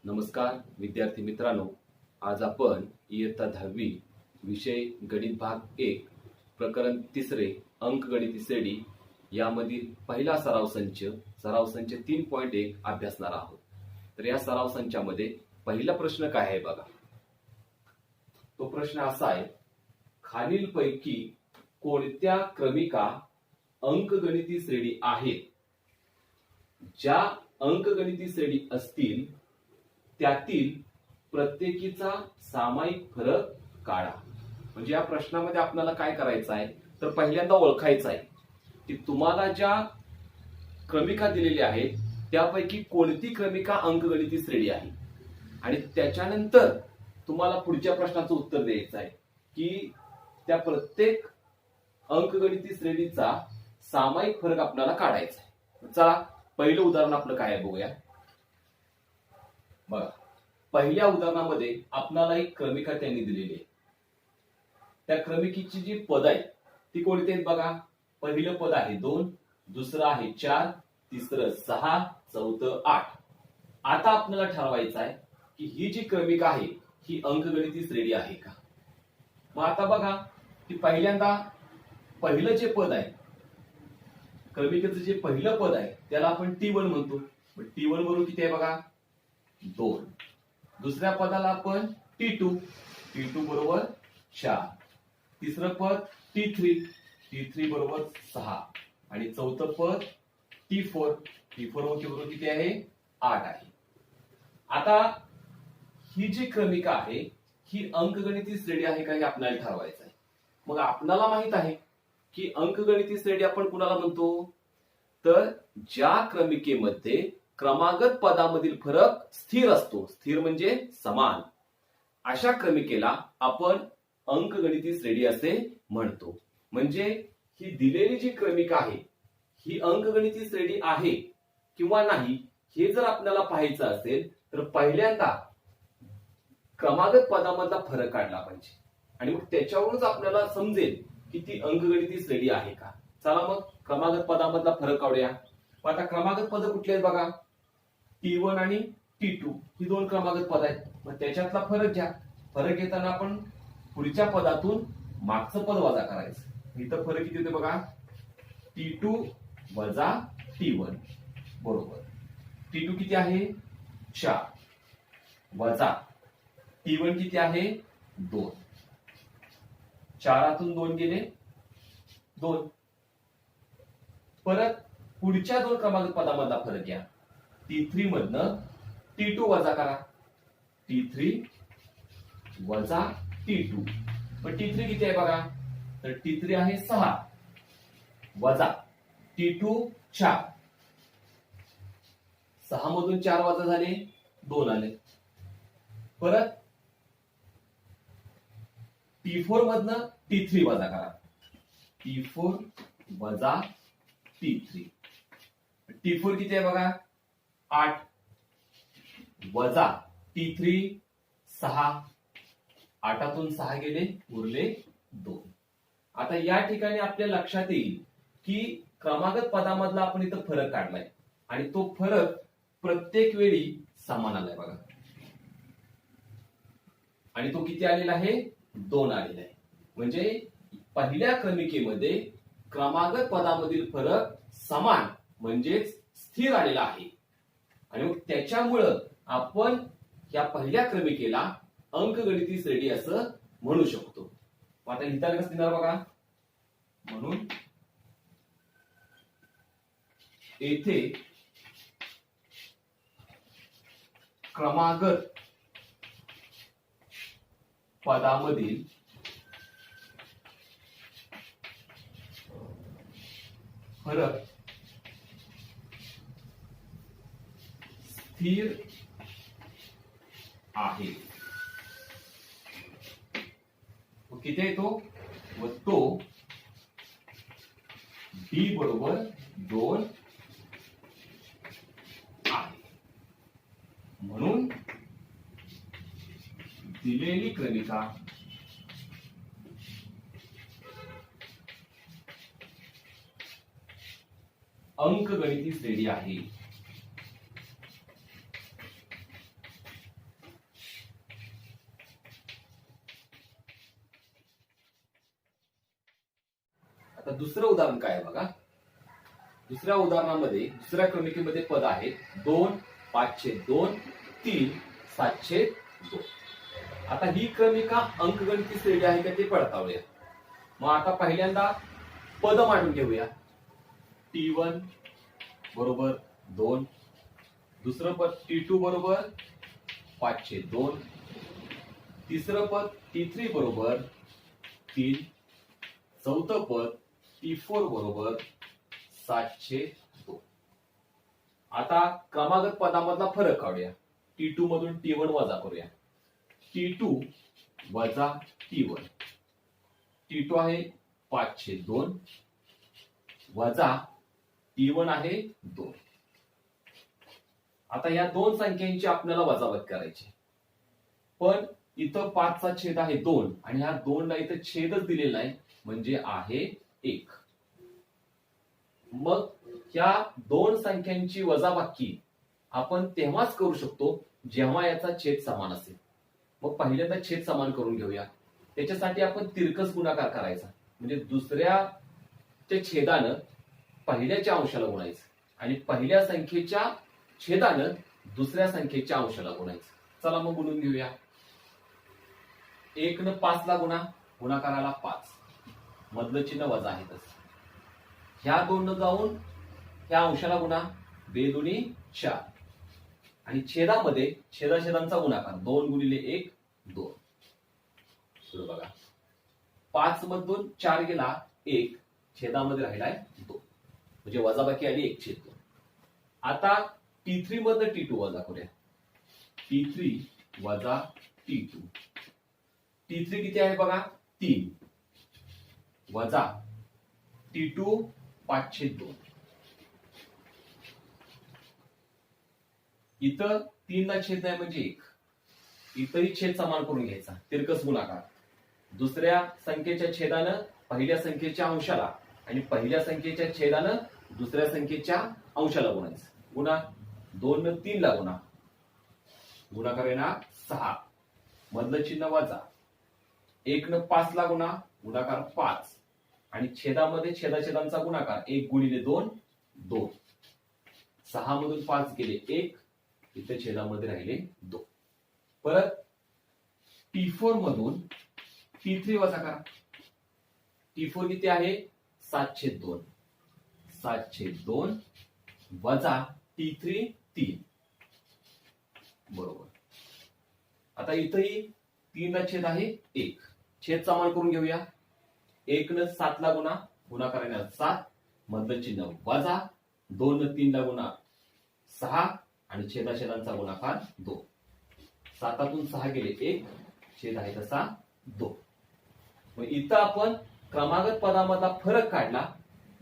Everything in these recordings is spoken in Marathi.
नमस्कार विद्यार्थी मित्रांनो, आज आपण इयत्ता 10वी विषय गणित भाग 1 प्रकरण 3 अंकगणिती श्रेणी यामधील पहिला सराव संच 3.1 अभ्यासणार आहोत. तर या सराव संचामध्ये पहिला प्रश्न काय आहे बघा. तो प्रश्न असा आहे, खालीलपैकी कोणत्या क्रमिका अंकगणिती श्रेणी आहेत? ज्या अंकगणिती श्रेणी असतील त्यातील प्रत्येकीचा सामायिक फरक काढा. म्हणजे या प्रश्नामध्ये आपल्याला काय करायचं आहे, तर पहिल्यांदा ओळखायचं आहे की तुम्हाला ज्या क्रमिका दिलेल्या आहेत त्यापैकी कोणती क्रमिका अंकगणिती श्रेणी आहे, आणि त्याच्यानंतर तुम्हाला पुढच्या प्रश्नाचं उत्तर द्यायचं आहे की त्या प्रत्येक अंकगणिती श्रेणीचा सामायिक फरक आपल्याला काढायचा आहे. चला पहिलं उदाहरण आपलं काय आहे बघूया. बघा, पहिल्या उदाहरणामध्ये आपल्याला एक क्रमिका त्यांनी दिलेली आहे. त्या क्रमिकेची जी पद आहे ती कोणती आहेत बघा. पहिलं पद आहे 2, दुसरं आहे 4, तिसरं 6, चौथं 8. आता आपल्याला ठरवायचं आहे की ही जी क्रमिका आहे ही अंकगणिती श्रेणी आहे का. मग आता बघा की पहिल्यांदा पहिलं जे पद आहे, क्रमिकेचं जे पहिलं पद आहे त्याला आपण T1 म्हणतो. T1 बरोबर किती आहे बघा, 2. दुसऱ्या पदाला आपण T2 बरोबर 4. तिसरं पद T3 बरोबर 6. आणि चौथं पद T4 बरोबर किती आहे, 8 आहे. आता ही जी क्रमिका आहे ही अंकगणिती श्रेणी आहे का हे आपल्याला ठरवायचं आहे. मग आपल्याला माहित आहे की अंकगणिती श्रेणी आपण कुणाला म्हणतो, तर ज्या क्रमिकेमध्ये क्रमागत पदामधील फरक स्थिर असतो. स्थिर म्हणजे समान. अशा क्रमिकेला आपण अंकगणिती श्रेणी असे म्हणतो. म्हणजे ही दिलेली जी क्रमिका आहे ही अंकगणिती श्रेणी आहे किंवा नाही हे जर आपल्याला पाहायचं असेल तर पहिल्यांदा क्रमागत पदामधला फरक काढला पाहिजे, आणि मग त्याच्यावरूनच आपल्याला समजेल की ती अंकगणिती श्रेणी आहे का. चला मग क्रमागत पदामधला फरक काढूया. आता क्रमागत पद कुठले आहेत बघा, T1 आणि T2 ही दोन क्रमागत पद आहेत. मग त्याच्यातला फरक घ्या. फरक घेताना आपण पुढच्या पदातून मागचं पद वजा करायचं. इथं फरक किती होते बघा, T2 वजा T1 बरोबर T2 किती आहे, 4 वजा T1 किती आहे, 2. 4 2 गेले 2. परत पुढच्या दोन क्रमांक पदामधला फरक घ्या. T3 मधनं T2 वजा करा. T3 वजा T2. पण T3 किती आहे बघा, तर T3 आहे 6 वजा T2 4. 6 मधून 4 वजा झाले 2 आले. परत T4 मधनं T3 वजा करा. T4 वजा T3. T4 किती आहे बघा, 8 वजा T3 6. 8 6 गेले उरले 2. आता या ठिकाणी आपल्या लक्षात येईल की क्रमागत पदामधला आपण इथं फरक काढलाय आणि तो फरक प्रत्येक वेळी समान आलाय बघा. आणि तो किती आलेला आहे, 2 आलेला आहे. म्हणजे पहिल्या क्रमिकेमध्ये क्रमागत पदामधील फरक समान म्हणजेच स्थिर आलेला आहे, आणि मग त्याच्यामुळं आपण या पहिल्या क्रमिकेला अंकगणिती श्रेणी असं म्हणू शकतो. आता इथं कसं देणार बघा, म्हणून येथे क्रमागत पदामधील फरक स्थिर आहे. किती आहे तो, व तो D बरोबर 2 आहे. म्हणून दिलेली क्रमिका अंकगणिती श्रेणी आहे. आता दुसरं उदाहरण काय आहे बघा. दुसऱ्या उदाहरणामध्ये दुसऱ्या क्रमिकेमध्ये पद आहेत 2, 502, 3, 702. आता ही क्रमिका अंकगणिती श्रेणी आहे का ते पडताळूया. मग आता पहिल्यांदा पद मांडून घेऊया. T1 बरोबर 2, दुसरं पद T2 बरोबर 502, तिसरं पद T3 बरोबर 3, चौथं पद T4 बरोबर 702. आता क्रमागत पदामधला फरक काढूया. T2 मधून T1 वजा करूया. T2 वजा T1. T2 आहे 502 वजा T1 आहे 2. आता या दोन संख्यांची आपल्याला वजाबाकी करायची. पण इथं 5 चा छेद आहे 2 आणि ह्या 2 ला इथं छेदच दिलेला नाही म्हणजे आहे 1. मग या दोन संख्यांची वजाबाकी आपण तेव्हाच करू शकतो जेव्हा याचा छेद समान असेल. मग पहिल्यांदा छेद समान करून घेऊया. त्याच्यासाठी आपण तिरकस गुणाकार करायचा. म्हणजे दुसऱ्याच्या छेदानं पहिल्याच्या अंशाला गुणायचं आणि पहिल्या संख्येच्या छेदानं दुसऱ्या संख्येच्या अंशाला गुणायचं. चला मग गुणून घेऊया. 1 न 5 ला गुणाकाराला 5, मधलं चिन्ह वजा आहे तसं. ह्या 2 न जाऊन ह्या अंशाला गुणा, 2 दुनी 4 आणि छेदामध्ये छेदाछेदांचा गुणाकार 2 गुणिले 1 2. बघा 5 मधून 4 गेला 1, छेदामध्ये राहिलाय 2 म्हणजे वजाबाकी आली 1/2. आता T3 मधनं T2 वजा करूया. T3 वजा T2. T3 किती आहे बघा 3 वजा T2 502. इथं 3 ला छेद नाही म्हणजे 1. इथंही छेद समान करून घ्यायचा. तिरकस गुणाकार. दुसऱ्या संख्येच्या छेदानं पहिल्या संख्येच्या अंशाला आणि पहिल्या संख्येच्या छेदानं दुसऱ्या संख्येच्या अंशाला गुणायचं. गुणा 2 न 3 ला गुणाकार येणार 6, मधलं चिन्ह वजा. 1 न 5 ला गुणाकार 5 आणि छेदामध्ये छेदाछेदांचा गुणाकार 1 गुणिले 2 2. 6 मधून 5 गेले 1, इथे छेदामध्ये राहिले 2. परत T4 मधून T3 वजा करा. T4 किती आहे 702. 702 वजा T3 3 बरोबर. आता इथंही 3 ला छेद आहे 1, छेद समान करून घेऊया. 1 न 7 ला गुणाकार येणार 7, मधलं चिन्ह वजा. 2 न 3 ला 6 आणि छेदाछेदांचा गुणाकार 2. 7तून 6 गेले 1, छेद आहे तसा 2. मग इथं आपण क्रमागत पदामधला फरक काढला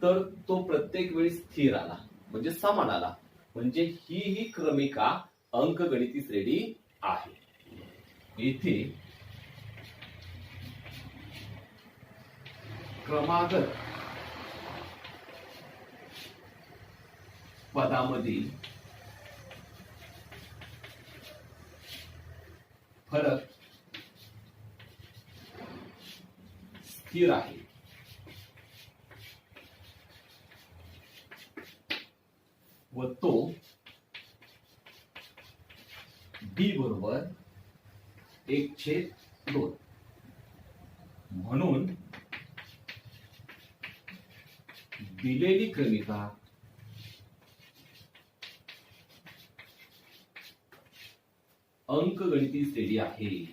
तर तो प्रत्येक वेळी स्थिर आला म्हणजे समान आला. म्हणजे ही क्रमिका अंकगणिती श्रेणी आहे. इथे क्रमागत पदामधील फरक स्थिर आहे. व तो b बरोबर 1/2. म्हणून दिलेली क्रमिका अंकगणिती श्रेणी आहे.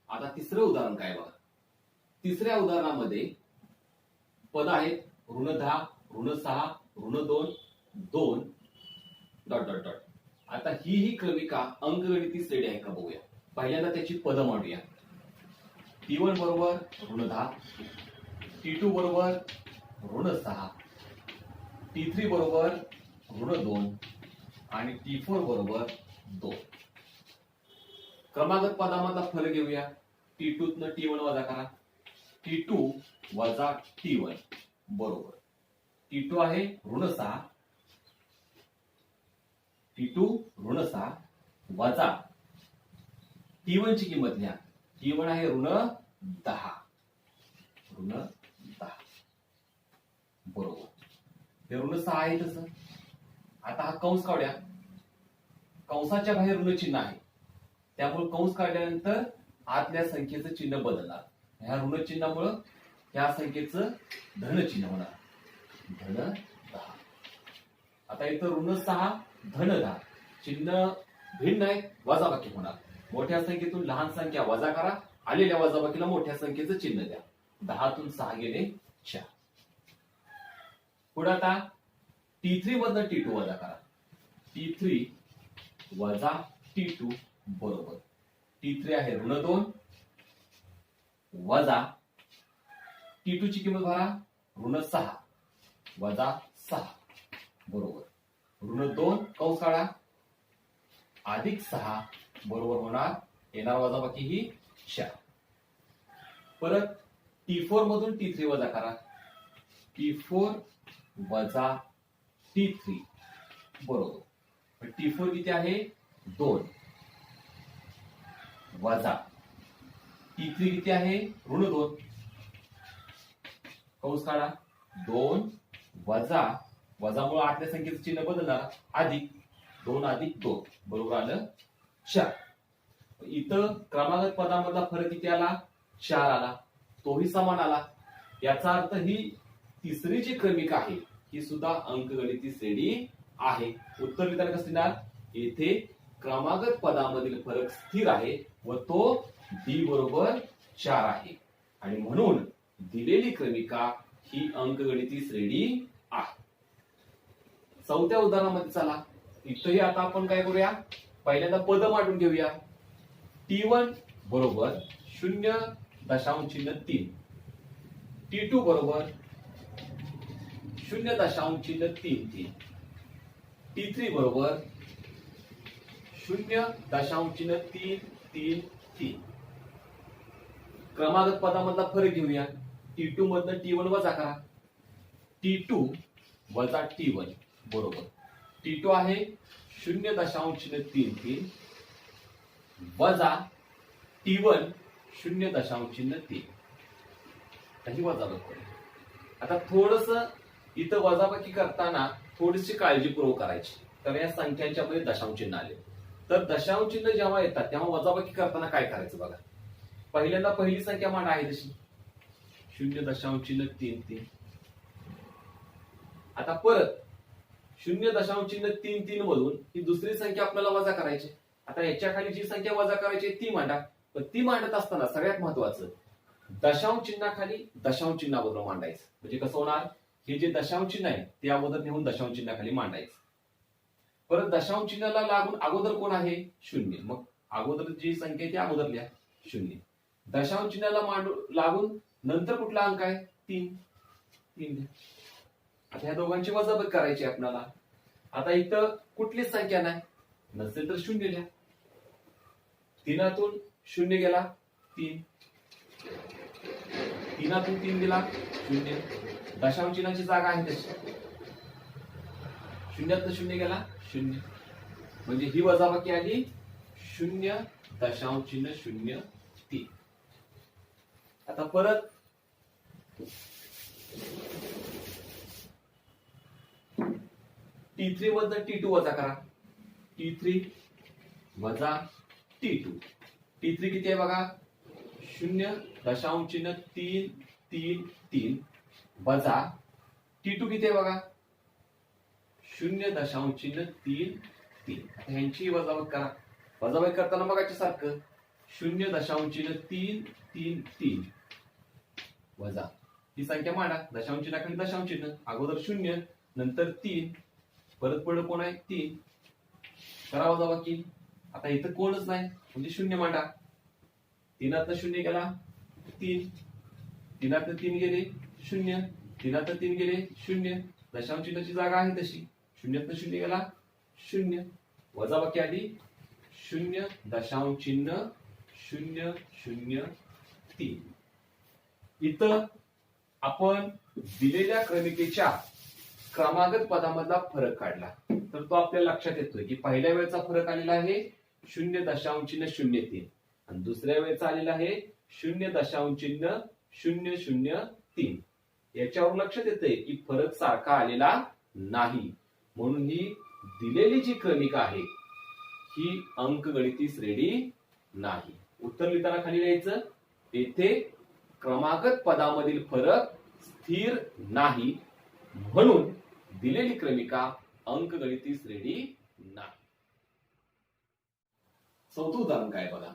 आता तिसरं उदाहरण काय बघा. तिसऱ्या उदाहरणामध्ये पद आहेत -10, -6, -2, 2 ... आता ही क्रमिका अंकगणिती श्रेणी आहे का बघूया. पहिल्यांदा त्याची पद मांडूया. T1 बरोबर -10, T2 बरोबर -6, T3 बरोबर -2 आणि T4 बरोबर 2. क्रमागत पदामधला फरक घेऊया. T2 न T1 वजा करा. T2 वजा T1 बरोबर. T2 आहे -6, T2 ऋण 6 वजा T1 ची किंमत लिहा. T1 आहे ऋण 10. ऋण 10 बरोबर. हे ऋण 6 आहे तसं. आता हा कंस काढूया. कंसाच्या बाहेर ऋण चिन्ह आहे, त्यामुळे कंस काढल्यानंतर आतल्या संख्येचं चिन्ह बदलणार. ह्या ऋण चिन्हामुळे ह्या संख्येचं धन चिन्ह होणार. धन 10. आता इथं ऋण 6 धन 10 चिन्ह भिन्न आहे, वजाबाकी होणार. मोठ्या संख्येतून लहान संख्या वजा करा, आलेल्या वजाबाकीला मोठ्या संख्येचं चिन्ह द्या. 10 तून 6 गेले 4. पुढे आता T3 मधनं T2 वजा करा. T3 वजा T2 बरोबर. T3 आहे ऋण 2 वजा T2 ची किंमत भरा ऋण 6 वजा 6 बरोबर. ऋण 2 कंस काढा अधिक 6 बरोबर होणार. येणार वजाबाकी ही 4. परत T4 मधून T3 वजा करा. T4 वजा T3 बरोबर. T4 किती आहे 2 वजा T3 किती आहे ऋण 2 कंस काढा 2 वजा वजामुळे आतल्या संख्येचं चिन्ह बदलणार अधिक 2 अधिक 2 बरोबर आलं 4. इथं क्रमागत पदामधला फरक किती आला 4 आला. तोही समान आला. याचा अर्थ ही तिसरी जी क्रमिका आहे ही सुद्धा अंकगणिती श्रेणी आहे. उत्तर लिहिताना कसं लिहिणार. येथे क्रमागत पदामधील फरक स्थिर आहे व तो D बरोबर 4 आहे आणि म्हणून दिलेली क्रमिका ही अंकगणिती श्रेणी आहे. चौथ्या उदाहरणामध्ये चला. इथंही आता आपण काय करूया, पहिल्यांदा पद मांडून घेऊया. T1 बरोबर 0.3. T2 बरोबर 0.33. T3 बरोबर 0.333. क्रमागत पदामधला फरक घेऊया. T2 मधनं T1 वजा करा. T2 वजा T1 बरोबर. T2 आहे 0.33 वजा T1 0.3. काही वजाबाकी. आता थोडस इथं वजाबाकी करताना थोडीशी काळजीपूर्वक करायची. तर या संख्यांच्या मध्ये दशांश चिन्ह आले, तर दशांश चिन्ह जेव्हा येतात तेव्हा वजाबाकी करताना काय करायचं बघा. पहिल्यांदा पहिली संख्या मांडा आहे तशी 0.33. आता परत 0.33 मधून ही दुसरी संख्या आपल्याला वजा करायची. आता याच्या खाली जी संख्या वजा करायची ती मांडा. पण ती मांडत असताना सगळ्यात महत्वाचं दशांश चिन्हाखाली दशांश चिन्हाबरोबर मांडायचं. म्हणजे कसं होणार, हे जे दशांश चिन्ह आहे ते अगोदर नेऊन दशांश चिन्हाखाली मांडायचं. परत दशांश चिन्हाला लागून अगोदर कोण आहे 0. मग अगोदर जी संख्या आहे ती अगोदर लिहा 0. दशांश चिन्हाला लागून नंतर कुठला अंक आहे 3 लिहा. आता ह्या दोघांची वजाबाकी करायची आपल्याला. आता इथं कुठलीच संख्या नाही, नसेल तर 0 लिहा. 3तून 0 गेला 3. 3तून 3 गेला 0. दशांश चिन्हाची जागा आहे तशी. 0तून 0 गेला 0. म्हणजे ही वजाबाकी आली 0.03. आता परत T3 मधनं T2 वजा करा. T3 वजा T2. T3 किती आहे बघा 0.333 वजा T2 किती आहे बघा 0.33. ह्यांची वजाबाकी करा. वजाबाकी करताना बघायचं सारखं 0.333 वजा ही संख्या मांडा. दशांश चिन्हाखाली दशांश चिन्ह, अगोदर 0 नंतर 3 परत पुढे कोण आहे 3. करा वजाबाकी. आता इथं कोणच नाही म्हणजे 0 मांडा. 3तनं 0 गेला 3. 3तनं 3 गेले 0. 3तनं 3 गेले 0. दशांश चिन्हाची जागा आहे तशी. 0तनं 0 गेला 0. वजाबाकी आली 0.003. इथं आपण दिलेल्या क्रमिकेच्या क्रमागत पदामधला फरक काढला तर तो आपल्याला लक्षात येतोय की पहिल्या वेळचा फरक आलेला आहे 0.003 आणि दुसऱ्या वेळचा आलेला आहे 0.003. याच्यावरून लक्षात येतंय की फरक सारखा आलेला नाही, म्हणून ही दिलेली जी क्रमिका आहे ही अंकगणिती श्रेणी नाही. उत्तर लिहिताना खाली लिहायचं, येथे क्रमागत पदामधील फरक स्थिर नाही, म्हणून दिलेली क्रमिका अंकगणिती श्रेणी नाही. चौथं उदाहरण काय बघा.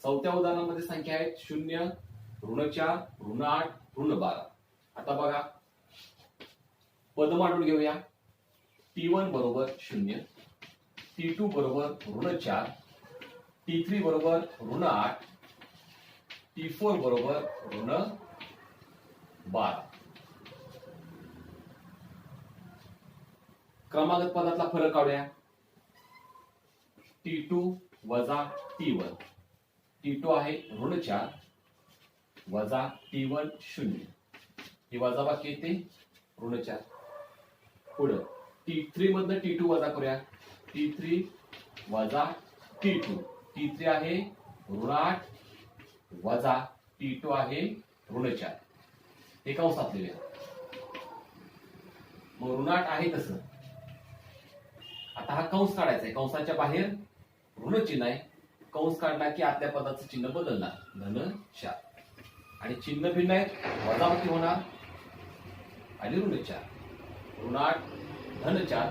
चौथ्या उदाहरणामध्ये संख्या आहेत 0, ऋण 4, ऋण 8, ऋण 12. आता बघा पद मांडून घेऊया. T1 बरोबर 0, T2 बरोबर ऋण 4, T3 बरोबर ऋण 8, T4 बरोबर ऋण 12. क्रमागत पदातला फरक काढूया. T2 वजा T1. T2 आहे ऋण 4 वजा T1 0. ही वजाबाकी येते ऋण 4. पुढे T3 मधनं T2 वजा करूया. T3 वजा T2. T3 आहे ऋण 8 वजा T2 आहे ऋण 4. हे कंसात लिहूया. मग ऋण 8 आहे तसं. आता हा कंस काढायचा आहे. कंसाच्या बाहेर ऋण चिन्ह आहे. कंस काढला की आतल्या पदाचं चिन्ह बदलणार, धन 4. आणि चिन्ह भिन्न आहे, वजाबाकी होणार आणि ऋण 4. ऋण 8 धन 4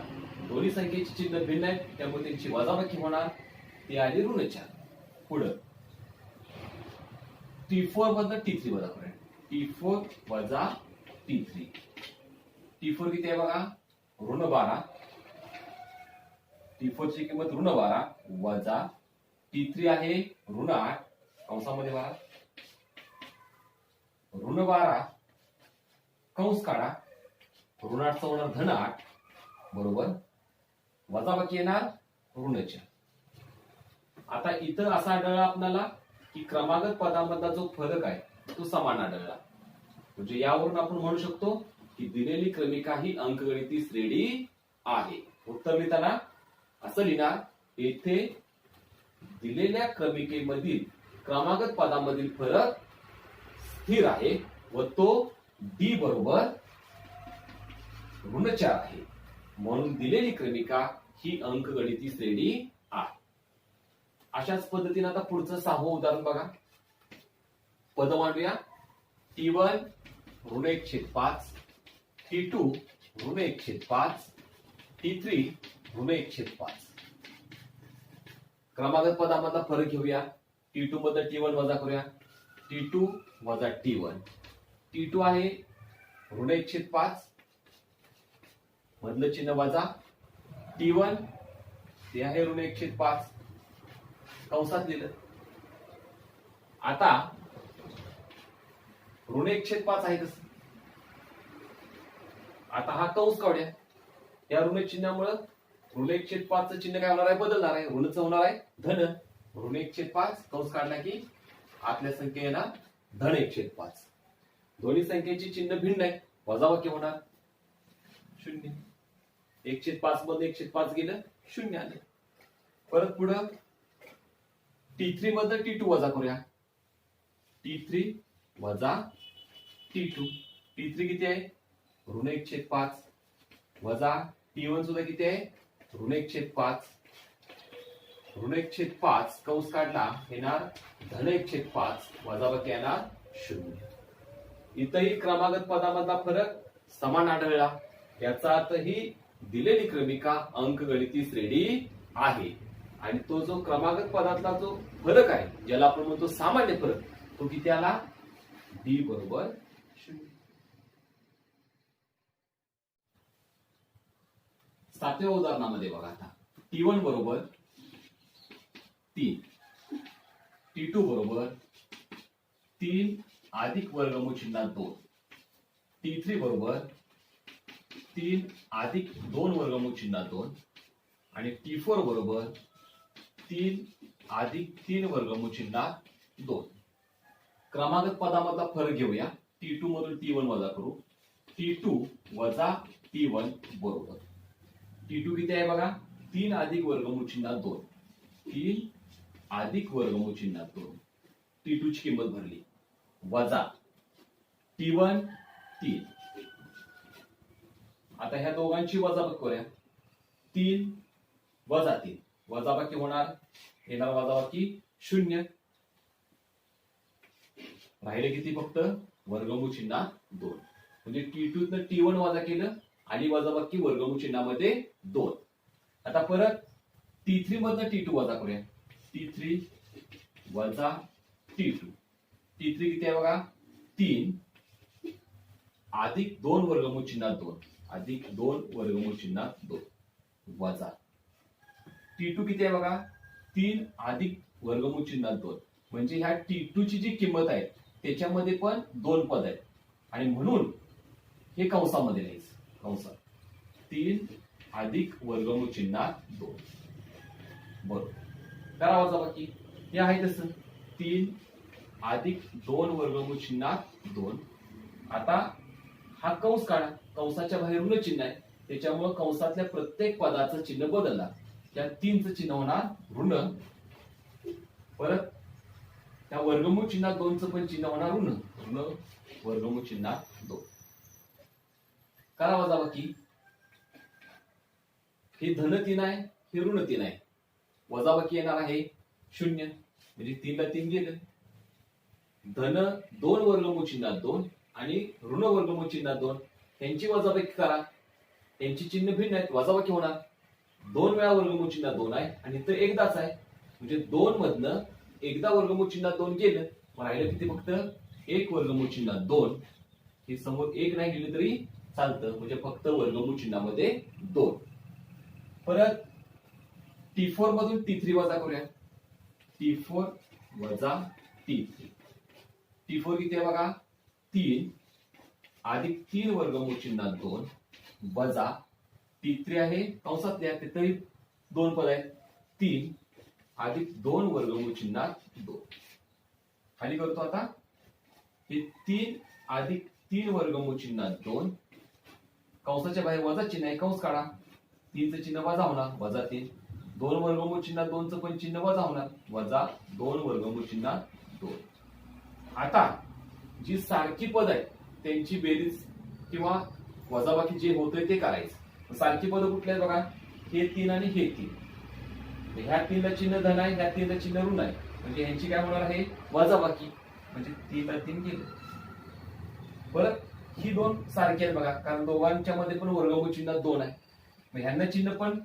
दोन्ही संख्येची चिन्ह भिन्न आहे, त्यामुळे त्यांची वजाबाकी होणार, ती आली ऋण 4. पुढे T4 मधनं T3 वजा करूया. T4 वजा T3. T4 किती आहे बघा, ऋण 12. T4 ची किंमत ऋण 12 वजा T3 आहे ऋण 8 कंसामध्ये 12. ऋण 12 कंस काढा, ऋण 8 चा होणार धन 8 बरोबर, वजाबाकी येणार ऋण 4. आता इथं असा आढळला आपल्याला की क्रमागत पदामधला जो फरक आहे तो समान आढळला. म्हणजे यावरून आपण म्हणू शकतो की दिलेली क्रमिका ही अंकगणिती श्रेणी आहे. उत्तर लिहिताना असं लिहिणार, येथे दिलेल्या क्रमिकेमधील क्रमागत पदामधील फरक स्थिर आहे व तो D बरोबर ऋण 4 आहे, म्हणून दिलेली क्रमिका ही अंकगणिती श्रेणी आहे. अशाच पद्धतीने आता पुढचं 6वं उदाहरण बघा. पद मांडूया. T1 ऋण 1/5, T2 ऋण 1/5, T3 ऋण 1/5. क्रमागत पदामधला फरक घेऊया. T2 मध्ये T1 वजा करूया. T2 वजा T1. T2 आहे ऋण 1/5 मधलं चिन्ह वजा. T1 ते आहे ऋण 1/5 कंसात लिहिलं. आता ऋण 1/5 आहे कसं. आता हा कंस काढूया. या ऋण चिन्हामुळे ऋण 1/5 चं चिन्ह काय होणार आहे, बदलणार आहे. ऋणचं होणार आहे धन. ऋण 1/5 कंस काढला की आतल्या संख्या येणार धन 1/5. दोन्ही संख्येची चिन्ह भिन्न आहे, वजाबाकी होणार 0. 1/5 मध्ये 1/5 गेलं 0 आले. परत पुढं T3 मध्ये T2 वजा करूया. T3 वजा T2. T3 किती आहे, ऋण 1/5 वजा T1 सुद्धा किती आहे, ऋण 1/5. ऋण 1/5 कंस काढला येणार धन 1/5 वजाबाकी येणार 0. इथंही क्रमागत पदामधला फरक समान आढळला. याचा अर्थ ही दिलेली क्रमिका अंकगणिती श्रेणी आहे. आणि तो जो क्रमागत पदातला जो फरक आहे ज्याला आपण म्हणतो सामान्य फरक, तो किती आला, D बरोबर 0. 7व्या उदाहरणामध्ये बघा. आता T1 बरोबर 3, T2 बरोबर 3 अधिक वर्गमूळ चिन्हात 2, T3 बरोबर 3 अधिक 2 वर्गमूळ चिन्हात 2 आणि T4 बरोबर 3 अधिक 3 वर्गमूळ चिन्हात 2. क्रमागत पदामधला फरक घेऊया. T2 मधून T1 वजा करू. T2 वजा T1 बरोबर T2 किती आहे बघा 3 अधिक वर्गमूळ चिन्हात 2 3 अधिक वर्गमूळ चिन्हात 2 T2 ची किंमत भरली वजा T1 3 आता ह्या दोघांची वजाबाकी करूया 3 वजा 3 वजाबाकी होणार येणार वजाबाकी 0 राहिले किती फक्त वर्गमूळ चिन्हात 2 म्हणजे T2 न T1 वजा केलं आणि वजाबाकी वर्गमूळ चिन्हामध्ये 2 आता परत T3 मधनं T2 वजा करूया T3 वजा T2 T3 किती आहे बघा 3 अधिक 2 वर्गमूळ चिन्हात 2 अधिक 2 वर्गमूळ चिन्हात 2 वजा T2 किती आहे बघा 3 अधिक वर्गमूळ चिन्हात 2 म्हणजे ह्या T2 ची जी किंमत आहे त्याच्यामध्ये पण 2 पद आहेत आणि म्हणून हे कंसामध्ये लिहायचं कंसात 3 अधिक वर्गमूळ चिन्हात 2 बरोबर करा वजाबाकी हे आहे तसं 3 अधिक 2 वर्गमूळ चिन्हात 2 आता हा कंस काढा कंसाच्या बाहेर ऋण चिन्ह आहे त्याच्यामुळे कंसातल्या प्रत्येक पदाचं चिन्ह बदलला त्या 3चं चिन्ह होणार ऋण परत त्या वर्गमूळ चिन्हात 2चं पण चिन्ह होणार ऋण ऋण वर्गमूळ चिन्हात 2 करा वजाबाकी हे धन 3 आहे हे ऋण 3 आहे वजाबाकी येणार आहे 0 म्हणजे 3 ला 3 गेलं धन 2 वर्गमूळ चिन्हात 2 आणि ऋण वर्गमूळ चिन्हात 2 यांची वजाबाकी करा यांची चिन्ह भिन्न आहेत वजाबाकी होणार 2 वेळा वर्गमूळ चिन्हात 2 आहे आणि इथं एकदाच आहे म्हणजे 2 मधनं एकदा वर्गमूळ चिन्हात 2 गेलं मग राहिलं किती फक्त 1 वर्गमूळ चिन्हात 2 हे समोर 1 नाही लिहिलं तरी चालतं म्हणजे फक्त वर्गमूळ चिन्हामध्ये 2 परत T4 मधून T3 वजा करूया T4 वजा T3 T4 किती आहे बघा 3 अधिक 3 वर्गमूळ चिन्हात 2 वजा T3 आहे कंसात लिहा तिथेही 2 पद आहेत 3 अधिक 2 वर्गमूळ चिन्हात 2 खाली करतो आता हे 3 अधिक 3 वर्गमूळ चिन्हात 2 कंसाच्या बाहेर वजा चिन्ह आहे कंस काढा 3चं चिन्ह वजा होणार वजा 3 2 वर्गमूळ चिन्हात 2चं पण चिन्ह वजा होणार वजा 2 वर्गमूळ चिन्हात 2 आता जी सारखी पद आहेत त्यांची बेरीज किंवा वजाबाकी जे होतंय ते करायचं सारखी पद कुठले आहेत बघा हे 3 आणि हे 3 ह्या 3 ला चिन्ह धन आहे ह्या 3 ला चिन्ह ऋण आहे म्हणजे यांची काय होणार आहे वजाबाकी म्हणजे 3 ला 3 गेले परत ही 2 सारखी आहेत बघा कारण दोघांच्या मध्ये पण वर्गमूळ चिन्हात 2 आहे मग ह्यांना चिन्ह पण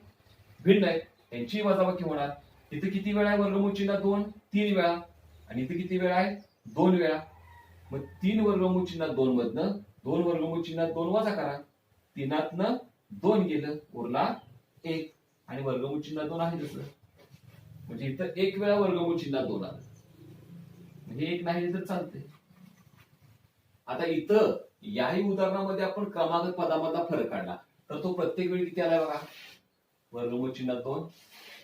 भिन्न आहे यांची वजाबाकी होणार इथे किती वेळा आहे वर्गमूळ चिन्हात 2 3 वेळा आणि इथे किती वेळा आहे 2 वेळा मग 3 वर्गमूळ चिन्हात 2 मधनं 2 वर्गमूळ चिन्हात 2 वजा करा 3तनं 2 गेलं उरला 1 आणि वर्गमूळ चिन्हात 2 आहे तसं म्हणजे इथं 1 वेळा वर्गमूळ चिन्हात 2 आलं हे 1 नाही तर चालतंय आता इथं याही उदाहरणामध्ये आपण क्रमांक पदामधला फरक काढला तर तो प्रत्येक वेळी किती आलाय बघा वर्गमूळ चिन्हात 2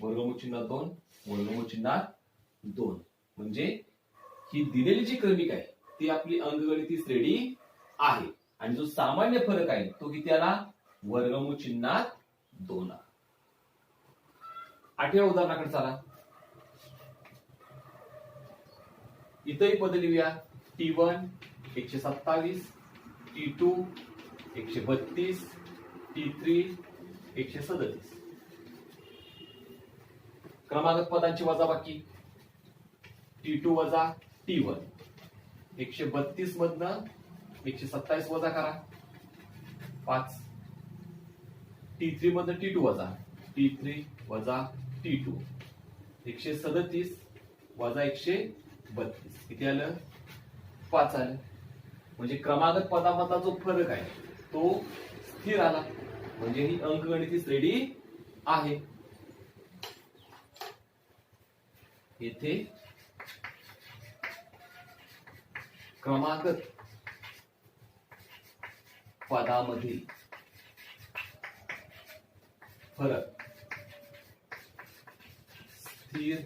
वर्गमूळ चिन्हात 2 वर्गमूळ चिन्हात 2 म्हणजे ही दिलेली जी क्रमिक आहे ती आपली अंकगणिती श्रेणी आहे आणि जो सामान्य फरक आहे तो किती आला वर्गमूळ चिन्हात 2 आला 8व्या उदाहरणाकडे चला इथंही पद लिहूया T1 127 T2 132 T3 137 क्रमागत पदांची वजाबाकी T2 वजा T1 132 मधनं 127 वजा करा 5 T3 मधनं T2 वजा T3 वजा T2 137 वजा 132 किती आलं 5 आलं म्हणजे क्रमागत पदामधला जो फरक आहे तो स्थिर आला म्हणजे ही अंकगणिती श्रेणी आहे येथे क्रमागत पदामधील फरक स्थिर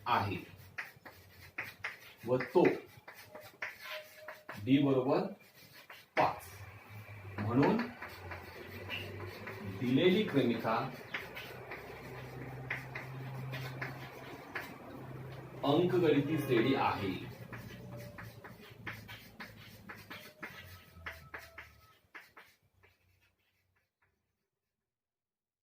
आहे व तो D बरोबर 5 म्हणून दिलेली क्रमिका अंकगणिती श्रेणी आहे.